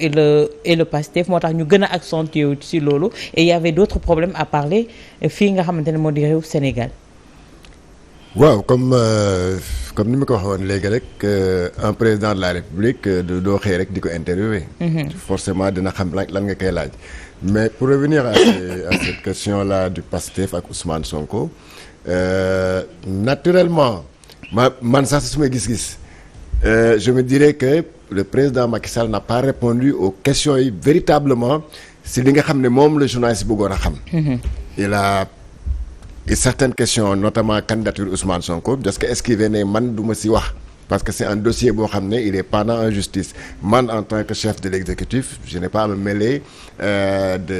et le Pastef moo tax ñu gën a accentuer wu ci loolu et il y avait d'autres problèmes à parler fii nga xamante ne moo di réew Sénégal. waaw comme ni ma ko waxoon léegi rek un président de la République doo xëy rek di ko interviewer. Forcément dina xam lan nga koy laaj. Mais pour revenir à cette question là du Pastef ak Ousmane Sonko naturellement man sax su ma gis-gis je me dirais que le président Macky Sall n'a pas répondu aux questions yi véritablement si li nga xam ne moom le journaliste bëggoon a xam. Il a et certaines questions notamment candidature Ousmane Sonko parce que esquivé ne man du ma si wax parce que c'est un dossier boo xam ne il est pendant en justice man en tant que chef de l'exécutif je n'ai pas à me mêler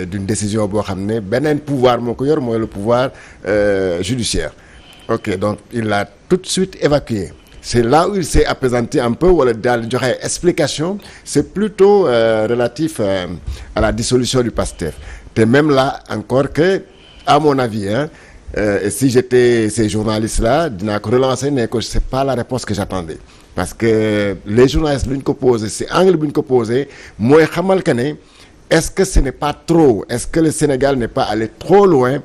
d'une décision boo xam ne beneen pouvoir moo ko yor mooy le pouvoir judiciaire. Ok, donc il l'a tout de suite évacué. C'est là où il s'est apaisanti un peu wala daal di joxe explication c'est plutôt relatif à la dissolution du PASTEF te même là encore que à mon avis et si j'étais ces journalistes-là dinaa ko relancer ne ko c'est pas la réponse que j'attendais parce que les journalistes lu ñu ko posé c'est angle bu ñu ko posé mooy xamal que ne est-ce que ce n'est pas trop est-ce que le Sénégal n'est pas allé trop loin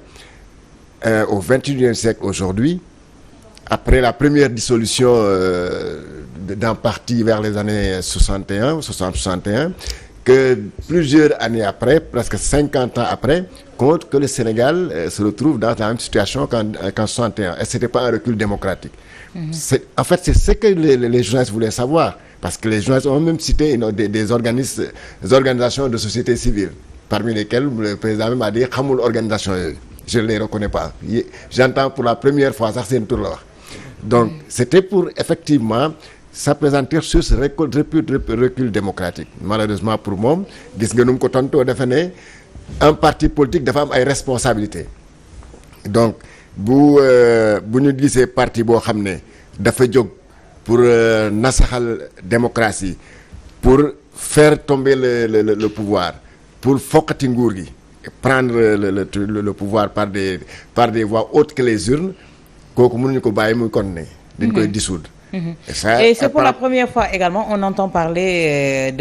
au XXIe siècle aujourd'hui après la première dissolution d'un parti vers les années 60-61 que plusieurs années après presque 50 ans après compte que le Sénégal se retrouve dans la même situation qu'en 61 et c'était pas un recul démocratique. En fait c'est ce que les journalistes voulaient savoir parce que les journalistes ont même cité des organisations de société civile parmi lesquelles le président même a dit xamul organisation yooyu je ne les reconnais pas j'entends pour la première fois sax seen tur la wax donc c'était pour effectivement s'appesantir sur ce recul démocratique malheureusement pour moom gis nga nu mu ko tontoo defe ne un parti politique dafa am ay responsabilités donc bu ñu gisee parti boo xam ne dafa jóg pour nasaxal démocratie pour faire tomber le pouvoir pour foqati nguur gi prendre le pouvoir par des voies autres que les urnes kooku mënuñu ko bàyyi muy continuer dañ koy dissoudre. Et c'est pour la première fois également on entend parler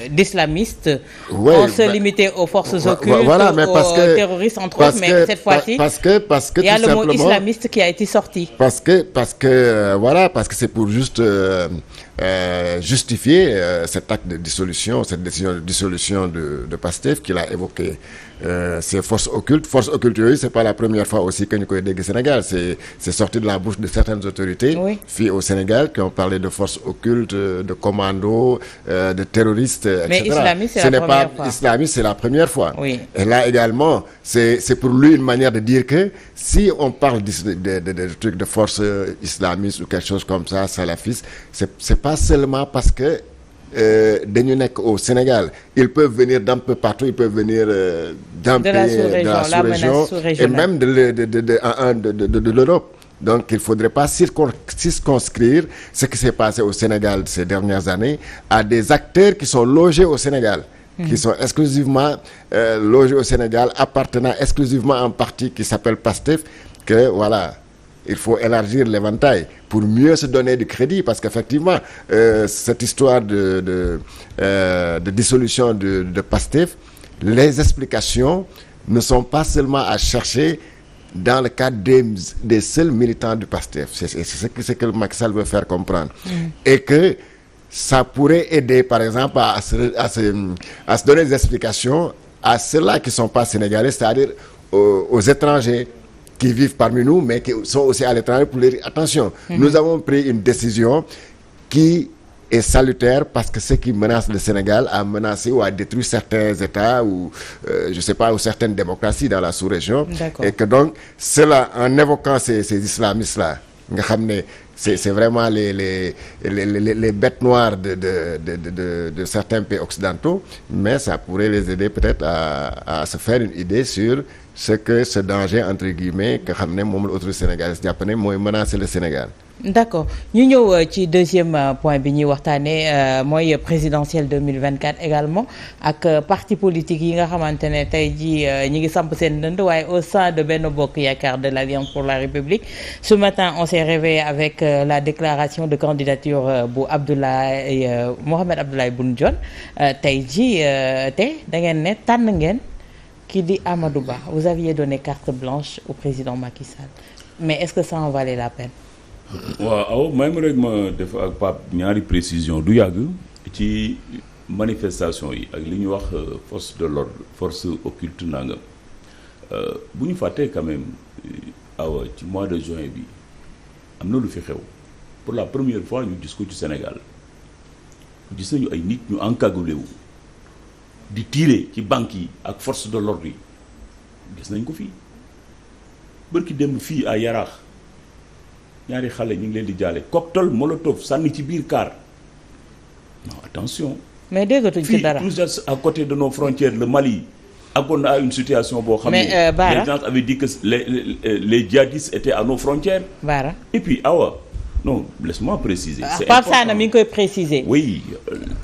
d'islamistes. Ouais, on se limitait aux forces occultes, voilà, mais parce que, terroristes entre autres, mais cette fois-ci parce que il y a tout le mot simplement, islamiste qui a été sorti. Parce que voilà, parce que c'est pour juste justifier cet acte de dissolution, cette décision de dissolution de Pastef qu'il a évoqué. Ces forces occultes yooyu c'est pas la première fois aussi que ñu koy dégg Sénégal c'est sorti de la bouche de certaines autorités fii au Sénégal qui ont parlé de forces occultes de commandos de terroristes etc. Mais islamiste ce n'est pas islamiste, c'est la première fois. Oui. Et là également c'est pour lui une manière de dire que si on parle de trucs de forces islamistes ou quelque chose comme ça salafistes c'est pas seulement parce que dañu nekk au Sénégal ils peuvent venir d'un peu partout ils peuvent venir d'un pays de la sous-région et même de l'Europe. Donc il faudrait pas circonscrire ce qui s'est passé au Sénégal ces dernières années à des acteurs qui sont logés au Sénégal qui sont exclusivement logés au Sénégal appartenant exclusivement à un parti qui s'appelle PASTEF que voilà. Il faut élargir l'éventail pour mieux se donner du crédit parce qu'effectivement cette histoire de dissolution de PASTEF, les explications ne sont pas seulement à chercher dans le cadre des seuls militants du PASTEF. C'est ce que Macky Sall veut faire comprendre. Et que ça pourrait aider par exemple à se donner des explications à ceux-là qui ne sont pas sénégalais, c'est-à-dire aux étrangers qui vivent parmi nous mais qui sont aussi à l'étranger pour leur dire attention, nous avons pris une décision qui est salutaire parce que ce qui menace le Sénégal a menacé ou a détruit certains États ou je sais pas ou certaines démocraties dans la sous-région. D'accord. Et que donc cela en évoquant ces islamistes-là nga xam ne c'est vraiment les bêtes noires de certains pays occidentaux mais ça pourrait les aider peut-être à se faire une idée sur c'est que ce danger entre guillemets nga xam ne moom la autorité sénégalaise jàpp ne mooy menacer le Sénégal. d'accord ñu ñëw ci deuxième point bi ñuy waxtaanee mooy présidentielle 2024 également ak parti politique yi nga xamante ne tey jii ñi ngi samp seen dënd waaye au sein de Benno Bokk Yaakaar de l'Alliance pour la République ce matin on s'est réveillé avec la déclaration de candidature bu Mohamed Abdoulaye Boun Dionne tey jii da ngeen ne tànn ngeen kii di Amadou Ba vous aviez donné carte blanche au président Macky Sall mais est-ce que ça en valait la peine. waaw may ma rek ma def ak Pape ñaari précision du yàgg ci manifestation yi ak li ñuy wax force de l'ordre force occulte nangam bu ñu fàttee quand même ci mois de juin bi am na lu fi xew pour la première fois ñu gis ko ci Sénégal gis nañu ay nit ñu encagoulé wu di tirer ci banques yi ak force de l'ordre yi gis nañ ko fii bërki dem fii à Yaraax ñaari xale ñu ngi leen di jaale cocktail molotov sànni ci biir car non attention. mais déggatuñ ci dara fii tout à côté de nos frontières le Mali àggoon na à une situation boo xam ne les gens avaient dit que les djihadistes étaient à nos frontières. Bara et puis non laisse-moi préciser. C'est Pape Sana mi ngi koy préciser. oui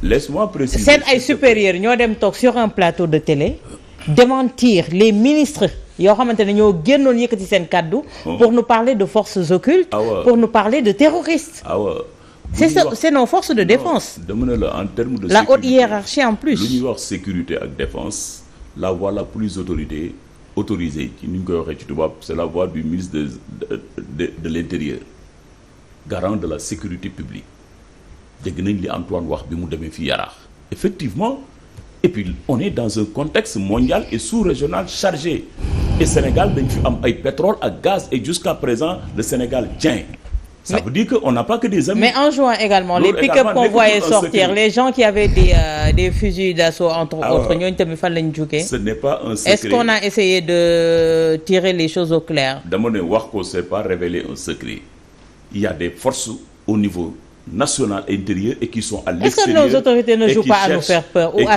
laisse-moi préciser. seen ay supérieurs ñoo dem toog sur un plateau de télé démentir les ministres. yoo xamante ne ñoo génnoon yëkkati seen kàddu pour nous parler de forces occultes pour nous parler de terroristes c'est nos forces de défense dama ne la en termes de la haute hiérarchie en plus lu ñuy wax sécurité ak défense la voie la plus autorisée ci ni ñu koy waxee ci tubaab c'est la voie du ministre de l'intérieur garant de la sécurité publique dégg nañ li Antoine wax bi mu demee fi Yaraax effectivement et puis on est dans un contexte mondial et sous-régional chargé et Sénégal dañ fi am ay pétrole ak gaz et jusqu'à présent le Sénégal tient. Ça veut dire que on n'a pas que des amis. Mais en juin également les pick-up qu'on voyait sortir les gens qui avaient des fusils d'assaut entre autres ñooñu tamit fan lañu jógee. Ce n'est pas un secret. Est-ce qu'on a essayé de tirer les choses au clair? dama ne wax ko c'est pas révéler un secret. Il y a des forces au niveau national et intérieur et qui sont à l'extérieur. Est-ce que nos autorités ne jouent pas à nous faire peur ou à